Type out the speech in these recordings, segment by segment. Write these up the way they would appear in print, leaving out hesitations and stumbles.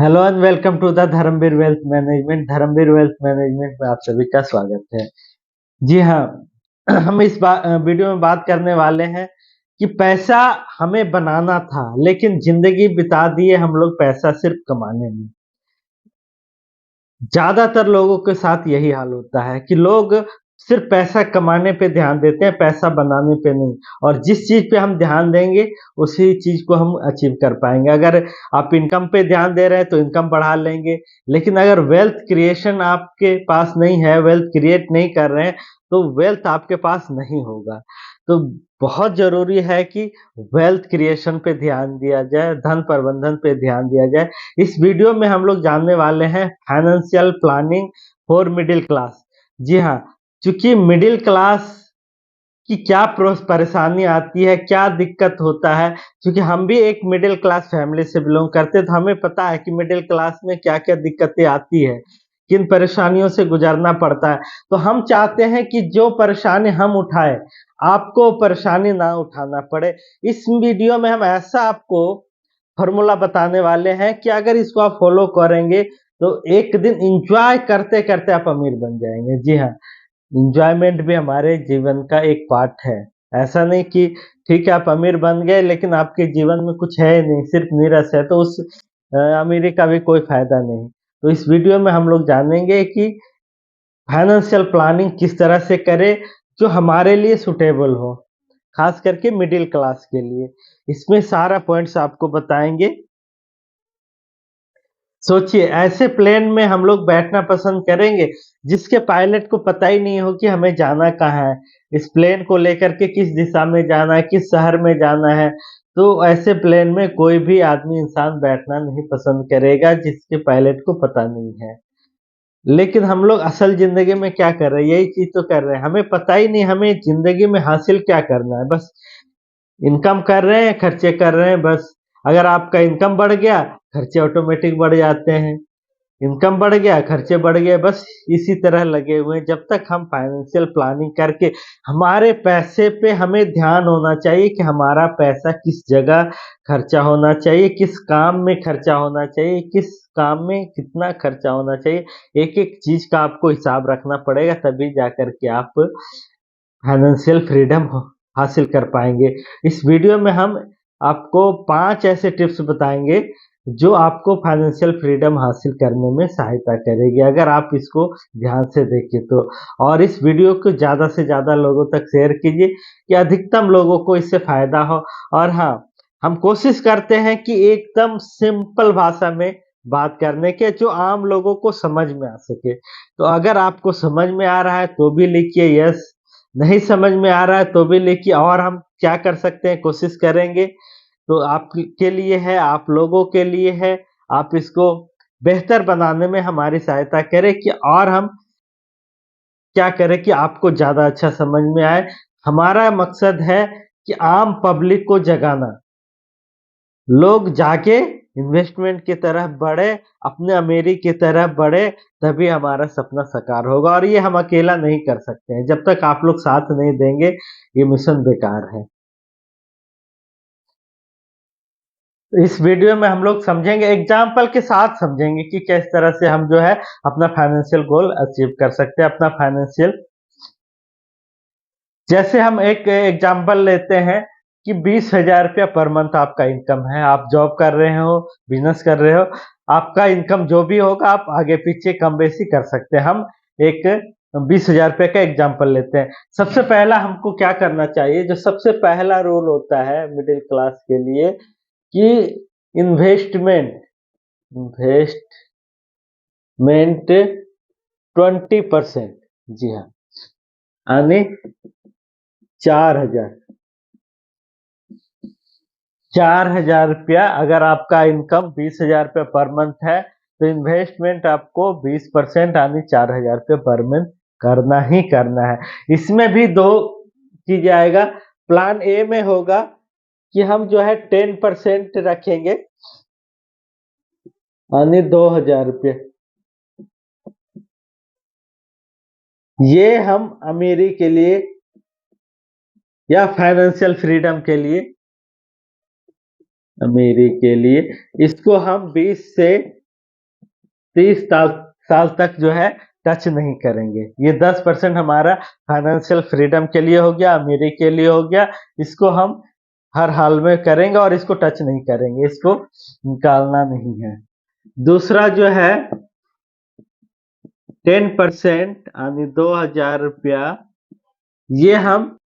Hello and welcome to the Dharamveer wealth management. Dharamveer wealth management में आप सभी का स्वागत है। जी हाँ, हम इस वीडियो में बात करने वाले हैं कि पैसा हमें बनाना था लेकिन जिंदगी बिता दिए हम लोग पैसा सिर्फ कमाने में। ज्यादातर लोगों के साथ यही हाल होता है कि लोग सिर्फ पैसा कमाने पे ध्यान देते हैं, पैसा बनाने पे नहीं। और जिस चीज पे हम ध्यान देंगे उसी चीज को हम अचीव कर पाएंगे। अगर आप इनकम पे ध्यान दे रहे हैं तो इनकम बढ़ा लेंगे, लेकिन अगर वेल्थ क्रिएशन आपके पास नहीं है, वेल्थ क्रिएट नहीं कर रहे हैं, तो वेल्थ आपके पास नहीं होगा। तो बहुत जरूरी है कि वेल्थ क्रिएशन पे ध्यान दिया जाए, धन प्रबंधन पे ध्यान दिया जाए। इस वीडियो में हम लोग जानने वाले हैं financial planning for middle class. जी हाँ, चूंकि मिडिल क्लास की क्या परेशानी आती है, क्या दिक्कत होता है, क्योंकि हम भी एक मिडिल क्लास फैमिली से बिलोंग करते हैं, तो हमें पता है कि मिडिल क्लास में क्या क्या दिक्कतें आती है, किन परेशानियों से गुजरना पड़ता है। तो हम चाहते हैं कि जो परेशानी हम उठाए, आपको परेशानी ना उठाना पड़े। इस वीडियो में हम ऐसा आपको फॉर्मूला बताने वाले हैं कि अगर इसको आप फॉलो करेंगे तो एक दिन एंजॉय करते करते आप अमीर बन जाएंगे। जी हाँ, एंजॉयमेंट भी हमारे जीवन का एक पार्ट है। ऐसा नहीं कि ठीक है आप अमीर बन गए लेकिन आपके जीवन में कुछ है ही नहीं, सिर्फ नीरस है, तो उस अमीरी का भी कोई फायदा नहीं। तो इस वीडियो में हम लोग जानेंगे कि फाइनेंशियल प्लानिंग किस तरह से करें जो हमारे लिए सुटेबल हो, खास करके मिडिल क्लास के लिए। इसमें सारा पॉइंट्स आपको बताएंगे। सोचिए, ऐसे प्लेन में हम लोग बैठना पसंद करेंगे जिसके पायलट को पता ही नहीं हो कि हमें जाना कहाँ है, इस प्लेन को लेकर के किस दिशा में जाना है, किस शहर में जाना है। तो ऐसे प्लेन में कोई भी आदमी इंसान बैठना नहीं पसंद करेगा जिसके पायलट को पता नहीं है। लेकिन हम लोग असल जिंदगी में क्या कर रहे हैं, यही चीज तो कर रहे हैं, हमें पता ही नहीं हमें जिंदगी में हासिल क्या करना है। बस इनकम कर रहे हैं, खर्चे कर रहे हैं, बस। अगर आपका इनकम बढ़ गया, खर्चे ऑटोमेटिक बढ़ जाते हैं। इनकम बढ़ गया, खर्चे बढ़ गए, बस इसी तरह लगे हुए हैं। जब तक हम फाइनेंशियल प्लानिंग करके हमारे पैसे पे हमें ध्यान होना चाहिए कि हमारा पैसा किस जगह खर्चा होना चाहिए, किस काम में खर्चा होना चाहिए, किस काम में कितना खर्चा होना चाहिए। एक एक चीज का आपको हिसाब रखना पड़ेगा, तभी जाकर के आप फाइनेंशियल फ्रीडम हासिल कर पाएंगे। इस वीडियो में हम आपको 5 ऐसे टिप्स बताएंगे जो आपको फाइनेंशियल फ्रीडम हासिल करने में सहायता करेगी, अगर आप इसको ध्यान से देखें तो। और इस वीडियो को ज़्यादा से ज़्यादा लोगों तक शेयर कीजिए कि अधिकतम लोगों को इससे फायदा हो। और हाँ, हम कोशिश करते हैं कि एकदम सिंपल भाषा में बात करने के, जो आम लोगों को समझ में आ सके। तो अगर आपको समझ में आ रहा है तो भी लिखिए यस, नहीं समझ में आ रहा है तो भी लिखिए और हम क्या कर सकते हैं कोशिश करेंगे। तो आपके लिए है, आप लोगों के लिए है, आप इसको बेहतर बनाने में हमारी सहायता करें कि और हम क्या करें कि आपको ज़्यादा अच्छा समझ में आए। हमारा मकसद है कि आम पब्लिक को जगाना, लोग जाके इन्वेस्टमेंट की तरफ बढ़े, अपने अमीरी की तरफ बढ़े, तभी हमारा सपना साकार होगा। और ये हम अकेला नहीं कर सकते हैं, जब तक आप लोग साथ नहीं देंगे ये मिशन बेकार है। इस वीडियो में हम लोग समझेंगे, एग्जाम्पल के साथ समझेंगे कि किस तरह से हम जो है अपना फाइनेंशियल गोल अचीव कर सकते हैं, अपना फाइनेंशियल। जैसे हम एक एग्जाम्पल लेते हैं कि 20,000 रुपया पर मंथ आपका इनकम है, आप जॉब कर रहे हो, बिजनेस कर रहे हो, आपका इनकम जो भी होगा आप आगे पीछे कम बेसी कर सकते हैं। हम एक 20,000 रुपये का एग्जाम्पल लेते हैं। सबसे पहला हमको क्या करना चाहिए, जो सबसे पहला रूल होता है मिडिल क्लास के लिए, कि इन्वेस्टमेंट इन्वेस्टमेंट 20%। जी हाँ, यानी 4,000, 4,000 रुपया। अगर आपका इनकम 20,000 रुपया पर मंथ है तो इन्वेस्टमेंट आपको 20% यानी 4,000 रुपये पर मंथ करना ही करना है। इसमें भी दो चीजें आएगा। प्लान ए में होगा कि हम जो है 10% रखेंगे यानी 2,000 रुपये। ये हम अमीरी के लिए या फाइनेंशियल फ्रीडम के लिए, अमीरी के लिए इसको हम 20 से 30 साल तक जो है टच नहीं करेंगे। ये 10% हमारा फाइनेंशियल फ्रीडम के लिए हो गया, अमीरी के लिए हो गया। इसको हम हर हाल में करेंगे और इसको टच नहीं करेंगे, इसको निकालना नहीं है। दूसरा जो है 10% यानी 2000 रुपया, ये हम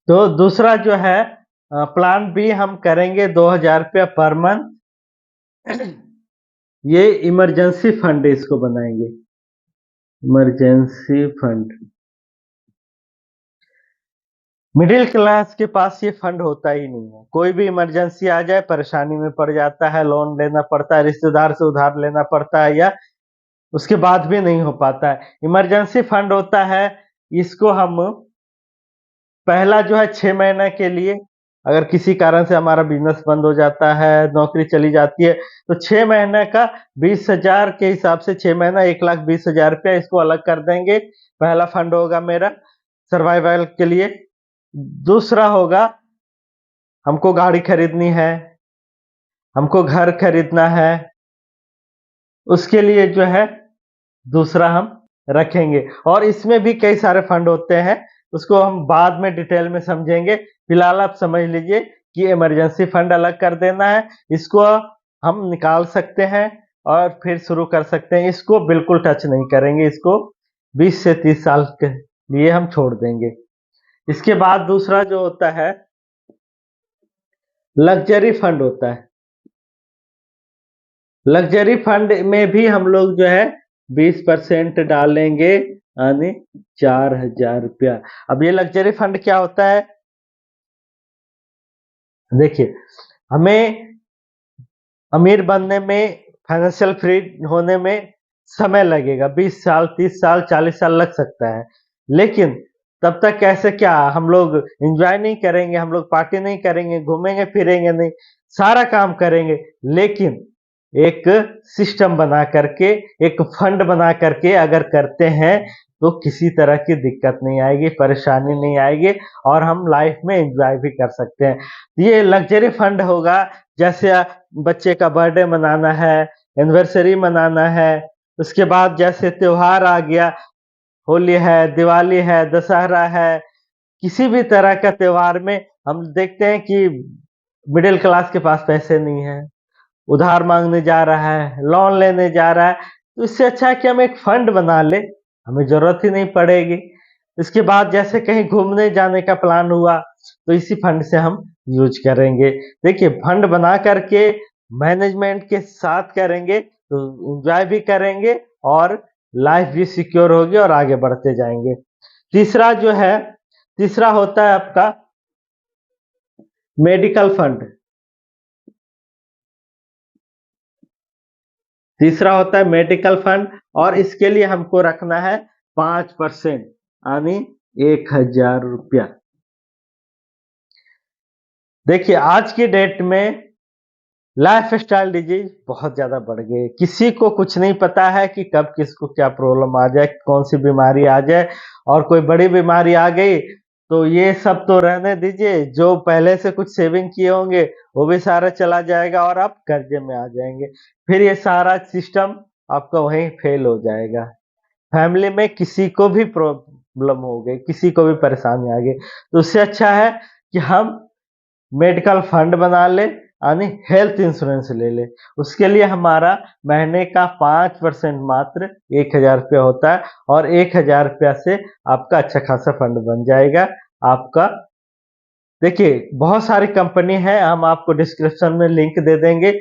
तो दूसरा जो है प्लान बी हम करेंगे 2000 रुपया पर मंथ। ये इमरजेंसी फंड इसको बनाएंगे, इमरजेंसी फंड। मिडिल क्लास के पास ये फंड होता ही नहीं है। कोई भी इमरजेंसी आ जाए, परेशानी में पड़ जाता है, लोन लेना पड़ता है, रिश्तेदार से उधार लेना पड़ता है, या उसके बाद भी नहीं हो पाता है। इमरजेंसी फंड होता है, इसको हम पहला जो है 6 महीने के लिए, अगर किसी कारण से हमारा बिजनेस बंद हो जाता है, नौकरी चली जाती है, तो 6 महीने का 20,000 के हिसाब से 6 महीना 1,20,000 रुपया इसको अलग कर देंगे। पहला फंड होगा मेरा सर्वाइवल के लिए। दूसरा होगा हमको गाड़ी खरीदनी है, हमको घर खरीदना है, उसके लिए जो है दूसरा हम रखेंगे। और इसमें भी कई सारे फंड होते हैं, उसको हम बाद में डिटेल में समझेंगे। फिलहाल आप समझ लीजिए कि इमरजेंसी फंड अलग कर देना है, इसको हम निकाल सकते हैं और फिर शुरू कर सकते हैं। इसको बिल्कुल टच नहीं करेंगे, इसको 20 से 30 साल के लिए हम छोड़ देंगे। इसके बाद दूसरा जो होता है लग्जरी फंड होता है। लग्जरी फंड में भी हम लोग जो है 20% डालेंगे, यानी 4,000 रुपया। अब ये लग्जरी फंड क्या होता है, देखिए हमें अमीर बनने में, फाइनेंशियल फ्री होने में समय लगेगा, 20 साल 30 साल 40 साल लग सकता है। लेकिन तब तक कैसे, क्या हम लोग एंजॉय नहीं करेंगे, हम लोग पार्टी नहीं करेंगे, घूमेंगे फिरेंगे नहीं, सारा काम करेंगे, लेकिन एक सिस्टम बना करके, एक फंड बना करके अगर करते हैं तो किसी तरह की दिक्कत नहीं आएगी, परेशानी नहीं आएगी, और हम लाइफ में एंजॉय भी कर सकते हैं। ये लग्जरी फंड होगा, जैसे बच्चे का बर्थडे मनाना है, एनिवर्सरी मनाना है, उसके बाद जैसे त्योहार आ गया, होली है, दिवाली है, दशहरा है, किसी भी तरह का त्योहार में हम देखते हैं कि मिडिल क्लास के पास पैसे नहीं है, उधार मांगने जा रहा है, लोन लेने जा रहा है, तो इससे अच्छा है कि हम एक फंड बना लें, हमें ज़रूरत ही नहीं पड़ेगी। इसके बाद जैसे कहीं घूमने जाने का प्लान हुआ, तो इसी फंड से हम यूज़ करेंगे। देखिए फंड बना करके मैनेजमेंट के साथ करेंगे, तो एन्जॉय भी करेंगे और लाइफ भी सिक्योर होगी और आगे बढ़ते जाएँगे। तीसरा जो है, तीसरा होता है आपका मेडिकल फंड। तीसरा होता है मेडिकल फंड, और इसके लिए हमको रखना है 5%, यानी 1,000 रुपया। देखिए आज की डेट में लाइफस्टाइल डिजीज बहुत ज्यादा बढ़ गई है। किसी को कुछ नहीं पता है कि कब किसको क्या प्रॉब्लम आ जाए, कौन सी बीमारी आ जाए, और कोई बड़ी बीमारी आ गई तो ये सब तो रहने दीजिए, जो पहले से कुछ सेविंग किए होंगे वो भी सारा चला जाएगा और आप कर्जे में आ जाएंगे। फिर ये सारा सिस्टम आपका वहीं फेल हो जाएगा। फैमिली में किसी को भी प्रॉब्लम हो गई, किसी को भी परेशानी आ गई, तो उससे अच्छा है कि हम मेडिकल फंड बना ले, यानी हेल्थ इंश्योरेंस ले ले। उसके लिए हमारा महीने का 5% मात्र 1,000 रुपया होता है, और 1,000 रुपया से आपका अच्छा खासा फंड बन जाएगा आपका। देखिए बहुत सारी कंपनी है, हम आपको डिस्क्रिप्शन में लिंक दे देंगे।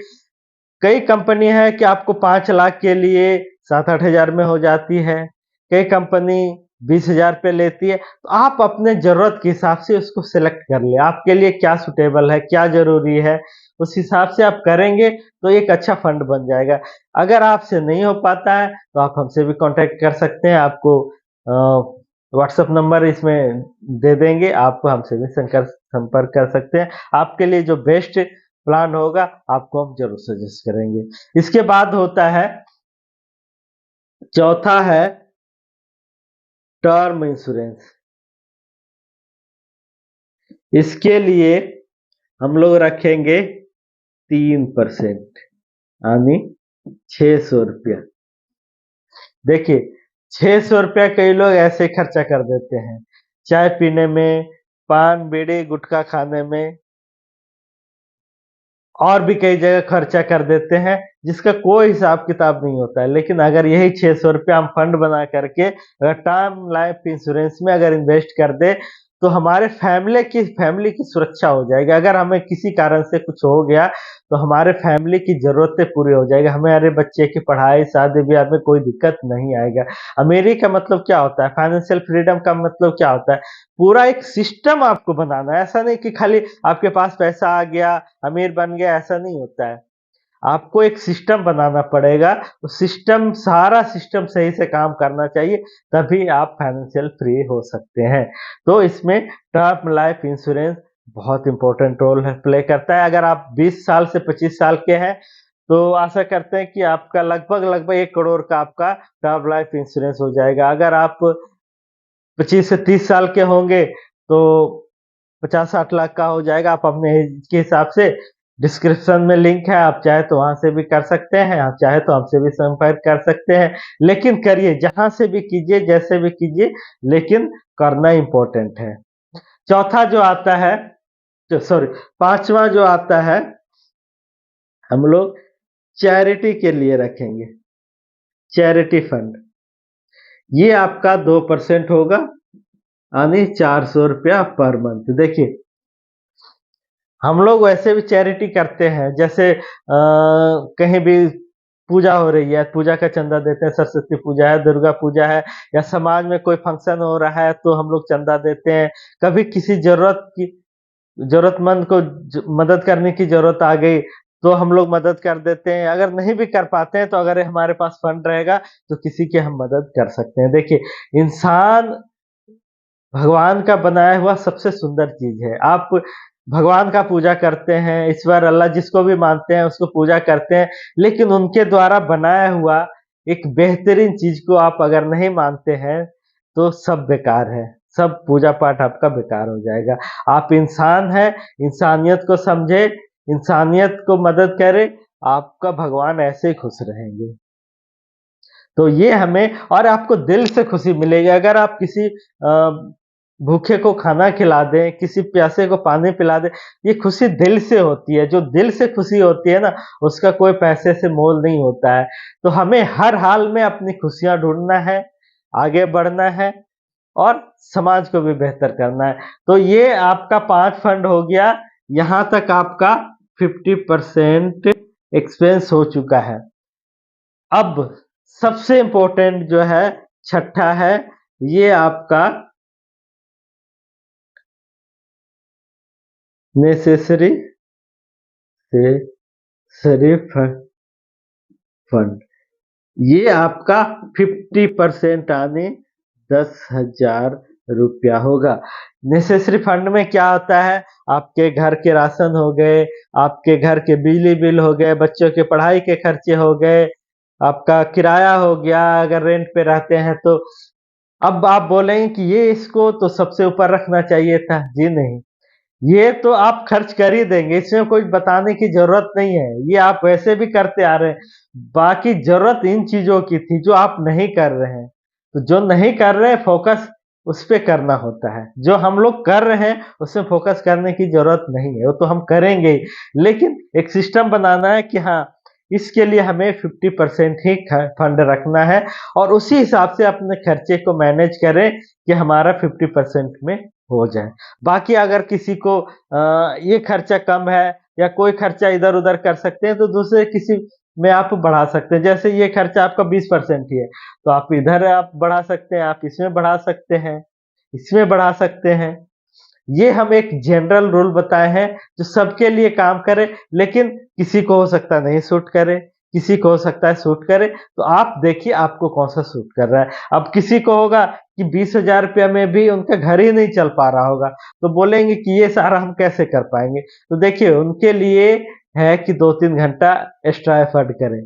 कई कंपनी है कि आपको 5 लाख के लिए 7-8 हज़ार में हो जाती है, कई कंपनी 20,000 पे लेती है। तो आप अपने ज़रूरत के हिसाब से उसको सेलेक्ट कर लें, आपके लिए क्या सूटेबल है, क्या ज़रूरी है, उस हिसाब से आप करेंगे तो एक अच्छा फंड बन जाएगा। अगर आपसे नहीं हो पाता है तो आप हमसे भी कॉन्टैक्ट कर सकते हैं, आपको व्हाट्सएप नंबर इसमें दे देंगे, आप हमसे भी संपर्क कर सकते हैं। आपके लिए जो बेस्ट प्लान होगा आपको हम ज़रूर सजेस्ट करेंगे। इसके बाद होता है, चौथा है टर्म इंश्योरेंस। इसके लिए हम लोग रखेंगे 3%, यानी ₹600। देखिए, ₹600 कई लोग ऐसे ही खर्चा कर देते हैं, चाय पीने में, पान, बीड़ी, गुटखा खाने में और भी कई जगह खर्चा कर देते हैं, जिसका कोई हिसाब-किताब नहीं होता है। लेकिन अगर यही ₹600 हम फंड बना करके अगर टर्म लाइफ इंश्योरेंस में अगर इन्वेस्ट कर दें, तो हमारे फैमिली की सुरक्षा हो जाएगी। अगर हमें किसी कारण से कुछ हो गया, तो हमारे फैमिली की ज़रूरतें पूरी हो जाएगी। हमारे बच्चे की पढ़ाई, शादी-ब्याह में कोई दिक्कत नहीं आएगा। अमीरी का मतलब क्या होता है? फाइनेंशियल फ्रीडम का मतलब क्या होता है? पूरा एक सिस्टम आपको बनाना है, ऐसा नहीं कि खाली आपके पास पैसा आ गया, अमीर बन गया, ऐसा नहीं होता है। आपको एक सिस्टम बनाना पड़ेगा, तो सारा सिस्टम सही से काम करना चाहिए, तभी आप फाइनेंशियल फ्री हो सकते हैं। तो इसमें टर्म लाइफ इंश्योरेंस बहुत इम्पोर्टेंट रोल है प्ले करता है। अगर आप 20 साल से 25 साल के हैं, तो आशा करते हैं कि आपका लगभग-लगभग 1 करोड़ का आपका टर्म लाइफ इंश्योरेंस हो जाएगा। अगर आप 25 से 30 साल के होंगे, तो 50-60 लाख का हो जाएगा। आप अपने एज के हिसाब से डिस्क्रिप्शन में लिंक है, आप चाहे तो वहाँ से भी कर सकते हैं, आप चाहे तो हमसे भी संपर्क कर सकते हैं। लेकिन करिए, जहाँ से भी कीजिए, जैसे भी कीजिए, लेकिन करना इम्पोर्टेंट है। चौथा जो आता है च सॉरी 5वाँ जो आता है, हम लोग चैरिटी के लिए रखेंगे, चैरिटी फंड। ये आपका 2% होगा, यानी ₹400 पर मंथ। देखिए, हम लोग वैसे भी चैरिटी करते हैं, जैसे कहीं भी पूजा हो रही है, पूजा का चंदा देते हैं, सरस्वती पूजा है, दुर्गा पूजा है या समाज में कोई फंक्शन हो रहा है, तो हम लोग चंदा देते हैं। कभी किसी ज़रूरतमंद को मदद करने की ज़रूरत आ गई, तो हम लोग मदद कर देते हैं। अगर नहीं भी कर पाते हैं, तो अगर हमारे पास फंड रहेगा, तो किसी की हम मदद कर सकते हैं। देखिए, इंसान भगवान का बनाया हुआ सबसे सुंदर चीज़ है। आप भगवान का पूजा करते हैं, ईश्वर अल्लाह जिसको भी मानते हैं उसको पूजा करते हैं, लेकिन उनके द्वारा बनाया हुआ एक बेहतरीन चीज़ को आप अगर नहीं मानते हैं, तो सब बेकार है। सब पूजा-पाठ आपका बेकार हो जाएगा। आप इंसान हैं, इंसानियत को समझें, इंसानियत को मदद करें, आपका भगवान ऐसे ही खुश रहेंगे। तो ये हमें और आपको दिल से खुशी मिलेगी अगर आप किसी भूखे को खाना खिला दें, किसी प्यासे को पानी पिला दें, ये खुशी दिल से होती है। जो दिल से खुशी होती है ना, उसका कोई पैसे से मोल नहीं होता है। तो हमें हर हाल में अपनी खुशियाँ ढूँढना है, आगे बढ़ना है और समाज को भी बेहतर करना है। तो ये आपका 5 फंड हो गया, यहाँ तक आपका 50% एक्सपेंस हो चुका है। अब सबसे इम्पोर्टेंट जो है छठा है, ये आपका नेसेसरी से शरीफ फंड। ये आपका 50% आने ₹10,000 होगा। नेसेसरी फंड में क्या होता है, आपके घर के राशन हो गए, आपके घर के बिजली बिल हो गए, बच्चों के पढ़ाई के खर्चे हो गए, आपका किराया हो गया अगर रेंट पे रहते हैं तो। अब आप बोलेंगे कि ये इसको तो सबसे ऊपर रखना चाहिए था। जी नहीं, ये तो आप खर्च कर ही देंगे, इसमें कोई बताने की ज़रूरत नहीं है, ये आप वैसे भी करते आ रहे हैं। बाकी ज़रूरत इन चीज़ों की थी जो आप नहीं कर रहे हैं, तो जो नहीं कर रहे हैं फ़ोकस उस पे करना होता है। जो हम लोग कर रहे हैं उसमें फ़ोकस करने की ज़रूरत नहीं है, वो तो हम करेंगे ही। लेकिन एक सिस्टम बनाना है कि हाँ, इसके लिए हमें 50% ही ख फंड रखना है और उसी हिसाब से अपने खर्चे को मैनेज करें कि हमारा 50% में हो जाए। बाकी अगर किसी को ये खर्चा कम है या कोई खर्चा इधर-उधर कर सकते हैं, तो दूसरे किसी में आप बढ़ा सकते हैं। जैसे ये खर्चा आपका 20% ही है, तो आप इधर आप बढ़ा सकते हैं, आप इसमें बढ़ा सकते हैं, इसमें बढ़ा सकते हैं। ये हम एक जनरल रूल बताए हैं, जो सबके लिए काम करे, लेकिन किसी को हो सकता है नहीं सूट करे, किसी को हो सकता है सूट करे, तो आप देखिए आपको कौन-सा सूट कर रहा है। अब किसी को होगा कि ₹20,000 में भी उनका घर ही नहीं चल पा रहा होगा, तो बोलेंगे कि ये सारा हम कैसे कर पाएँगे? तो देखिए उनके लिए है कि 2-3 घंटा एक्स्ट्रा एफर्ट करें।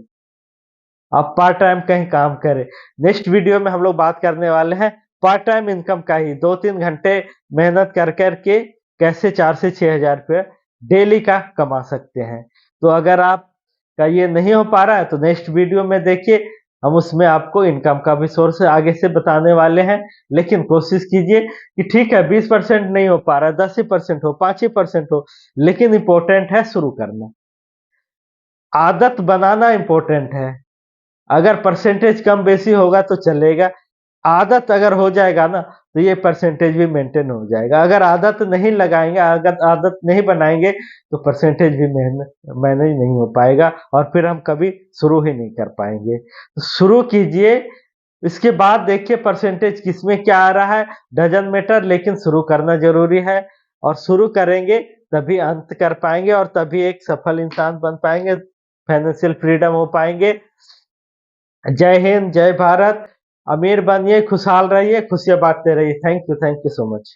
आप पार्ट टाइम कहीं काम करें। नेक्स्ट वीडियो में हम लोग बात करने वाले हैं पार्ट टाइम इनकम का ही 2-3 घंटे मेहनत कर के कैसे 4 से 6 हज़ार रुपए डेली का कमा सकते हैं। तो अगर आप का ये नहीं हो पा रहा है तो नेक्स्ट वीडियो में देखिए, हम उसमें आपको इनकम का भी सोर्स आगे से बताने वाले हैं। लेकिन कोशिश कीजिए कि ठीक है 20% नहीं हो पा रहा है, 10 ही परसेंट हो, 5 ही परसेंट हो, लेकिन इम्पोर्टेंट है शुरू करना। आदत बनाना इम्पोर्टेंट है। अगर परसेंटेज कम बेसी होगा तो चलेगा, आदत अगर हो जाएगा ना, तो ये परसेंटेज भी मेंटेन हो जाएगा। अगर आदत नहीं लगाएँगे, अगर आदत नहीं बनाएँगे, तो परसेंटेज भी मैनेज नहीं हो पाएगा और फिर हम कभी शुरू ही नहीं कर पाएँगे। तो शुरू कीजिए, इसके बाद देखिए परसेंटेज किसमें क्या आ रहा है, डज़न्ट मैटर, लेकिन शुरू करना ज़रूरी है और शुरू करेंगे तभी अंत कर पाएँगे और तभी एक सफल इंसान बन पाएँगे, फाइनेंशियल फ्रीडम हो पाएँगे। जय हिंद, जय भारत, अमीर बनिए, खुशहाल रहिए, खुशियाँ बाँटते रहिए। Thank you so much.